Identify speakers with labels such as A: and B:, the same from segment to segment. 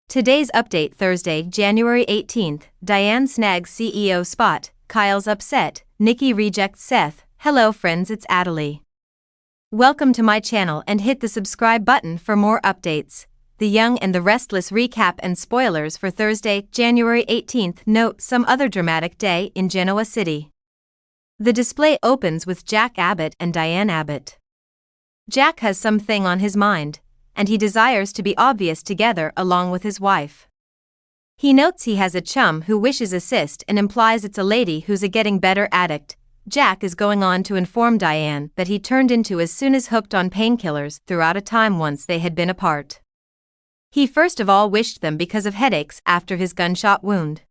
A: Today's update Thursday, January 18th, Diane snags CEO spot, Kyle's upset, Nikki rejects Seth. Hello friends, it's Adelie. Welcome to my channel and hit the subscribe button for more updates. The Young and the Restless recap and spoilers for Thursday, January 18th. Note some other dramatic day in Genoa City. The display opens with Jack Abbott and Diane Abbott. Jack has something on his mind, and he desires to be obvious together along with his wife. He notes he has a chum who wishes assist and implies it's a lady who's a getting better addict. Jack is going on to inform Diane that he turned into as soon as hooked on painkillers throughout a time once they had been apart. He first of all wished them because of headaches after his gunshot wound.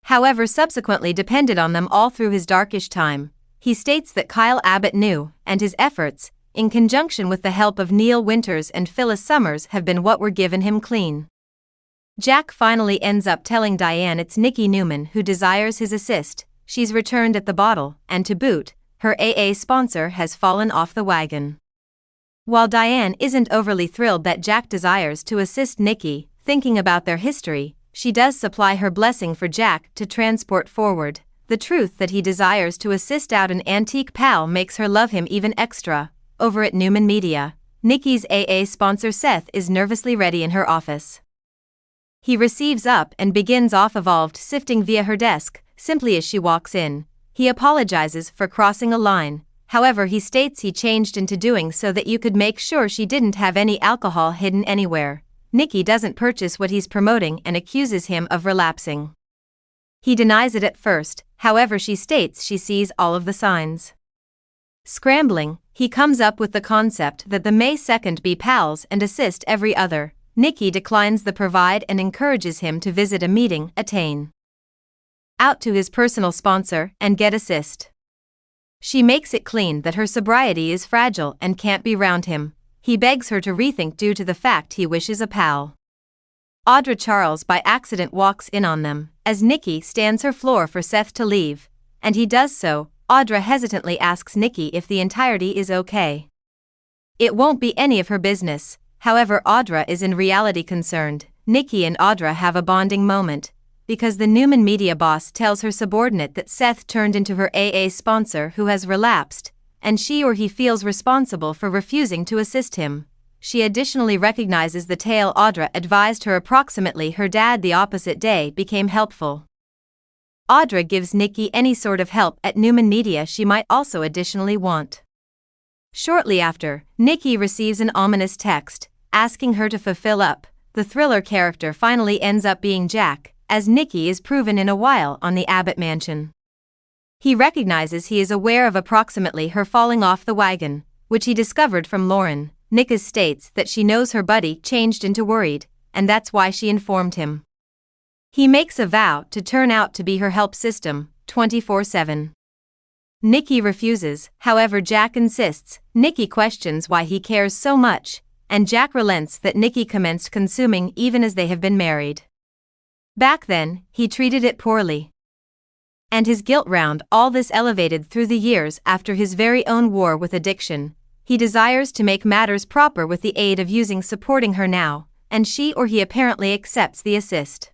A: However, subsequently depended on them all through his darkish time. He states that Kyle Abbott knew, and his efforts, in conjunction with the help of Neil Winters and Phyllis Summers, have been what were given him clean. Jack finally ends up telling Diane it's Nikki Newman who desires his assist. She's returned at the bottle, and to boot, her AA sponsor has fallen off the wagon. While Diane isn't overly thrilled that Jack desires to assist Nikki, thinking about their history, she does supply her blessing for Jack to transport forward. The truth that he desires to assist out an antique pal makes her love him even extra. Over at Newman Media, Nikki's AA sponsor Seth is nervously ready in her office. He receives up and begins off evolved sifting via her desk. Simply as she walks in, he apologizes for crossing a line. However, he states he changed into doing so that you could make sure she didn't have any alcohol hidden anywhere. Nikki doesn't purchase what he's promoting and accuses him of relapsing. He denies it at first, however she states she sees all of the signs. Scrambling, he comes up with the concept that the May 2nd be pals and assist every other. Nikki declines the provide and encourages him to visit a meeting, attain out to his personal sponsor, and get assist. She makes it clean that her sobriety is fragile and can't be round him. He begs her to rethink due to the fact he wishes a pal. Audra Charles by accident walks in on them, as Nikki stands her floor for Seth to leave, and he does so. Audra hesitantly asks Nikki if the entirety is okay. It won't be any of her business. However, Audra is in reality concerned. Nikki and Audra have a bonding moment, because the Newman Media boss tells her subordinate that Seth turned into her AA sponsor who has relapsed, and she or he feels responsible for refusing to assist him. She additionally recognizes the tale Audra advised her approximately her dad the opposite day became helpful. Audra gives Nikki any sort of help at Newman Media she might also additionally want. Shortly after, Nikki receives an ominous text, asking her to fulfill up. The thriller character finally ends up being Jack, as Nikki is proven in a while on the Abbott mansion. He recognizes he is aware of approximately her falling off the wagon, which he discovered from Lauren. Nikki states that she knows her buddy changed into worried, and that's why she informed him. He makes a vow to turn out to be her help system, 24/7. Nikki refuses, however Jack insists. Nikki questions why he cares so much, and Jack relents that Nikki commenced consuming even as they have been married. Back then, he treated it poorly. And his guilt round all this elevated through the years after his very own war with addiction. He desires to make matters proper with the aid of using supporting her now, and she or he apparently accepts the assist.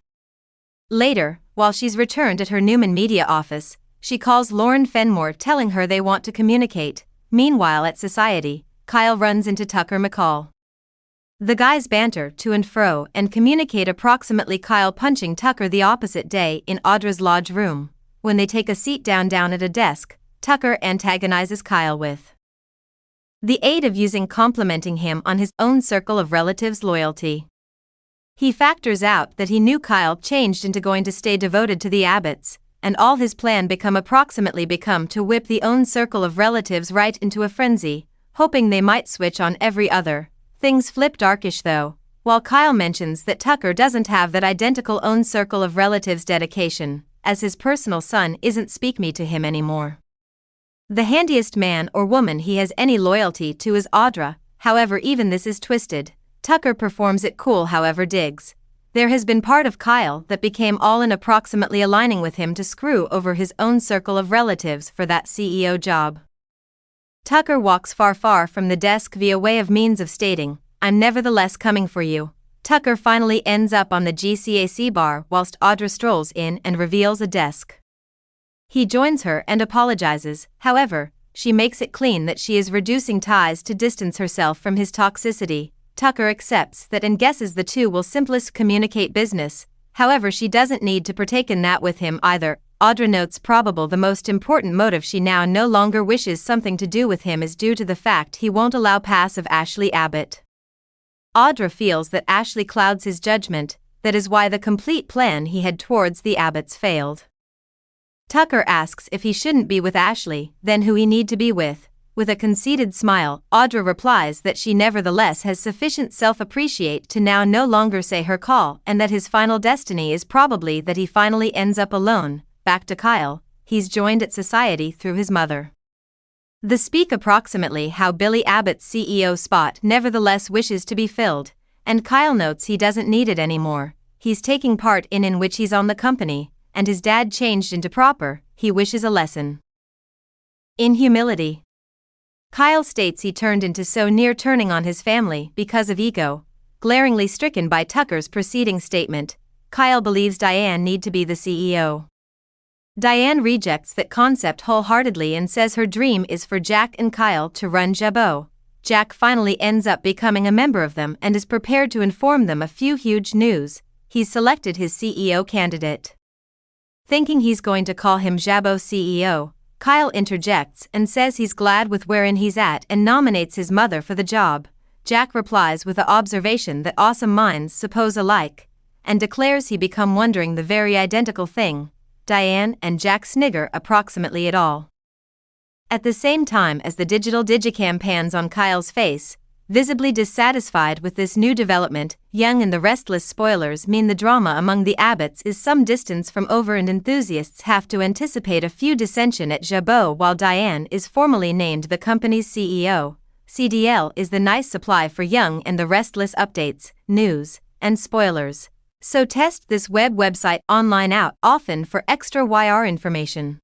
A: Later, while she's returned at her Newman Media office, she calls Lauren Fenmore telling her they want to communicate. Meanwhile at Society, Kyle runs into Tucker McCall. The guys banter to and fro and communicate approximately Kyle punching Tucker the opposite day in Audra's lodge room. When they take a seat down at a desk, Tucker antagonizes Kyle with the aid of using complimenting him on his own circle of relatives' loyalty. He factors out that he knew Kyle changed into going to stay devoted to the Abbotts, and all his plan become to whip the own circle of relatives right into a frenzy, hoping they might switch on every other. Things flip darkish though, while Kyle mentions that Tucker doesn't have that identical own circle of relatives dedication, as his personal son isn't speak me to him anymore. The handiest man or woman he has any loyalty to is Audra. However, even this is twisted. Tucker performs it cool, however digs. There has been part of Kyle that became all in approximately aligning with him to screw over his own circle of relatives for that CEO job. Tucker walks far from the desk via way of means of stating, "I'm nevertheless coming for you." Tucker finally ends up on the GCAC bar whilst Audra strolls in and reveals a desk. He joins her and apologizes. However, she makes it clean that she is reducing ties to distance herself from his toxicity. Tucker accepts that and guesses the two will simplest communicate business. However, she doesn't need to partake in that with him either. Audra notes probable the most important motive she now no longer wishes something to do with him is due to the fact he won't allow pass of Ashley Abbott. Audra feels that Ashley clouds his judgment, that is why the complete plan he had towards the Abbotts failed. Tucker asks if he shouldn't be with Ashley, then who he need to be with. With a conceited smile, Audra replies that she nevertheless has sufficient self-appreciate to now no longer say her call and that his final destiny is probably that he finally ends up alone. Back to Kyle, he's joined at society through his mother. The speak approximately how Billy Abbott's CEO spot nevertheless wishes to be filled, and Kyle notes he doesn't need it anymore. He's taking part in which he's on the company, and his dad changed into proper, he wishes a lesson in humility. Kyle states he turned into so near turning on his family because of ego. Glaringly stricken by Tucker's preceding statement, Kyle believes Diane need to be the CEO. Diane rejects that concept wholeheartedly and says her dream is for Jack and Kyle to run Jabot. Jack finally ends up becoming a member of them and is prepared to inform them a few huge news. He's selected his CEO candidate. Thinking he's going to call him Jabot CEO, Kyle interjects and says he's glad with wherein he's at and nominates his mother for the job. Jack replies with the observation that awesome minds suppose alike, and declares he become wondering the very identical thing. Diane and Jack snigger approximately at all. At the same time as the digital digicam pans on Kyle's face, visibly dissatisfied with this new development, Young and the restless spoilers mean the drama among the Abbotts is some distance from over and enthusiasts have to anticipate a few dissension at Jabot while Diane is formally named the company's CEO. CDL is the nice supply for Young and the restless updates, news, and spoilers. So test this website online out often for extra YR information.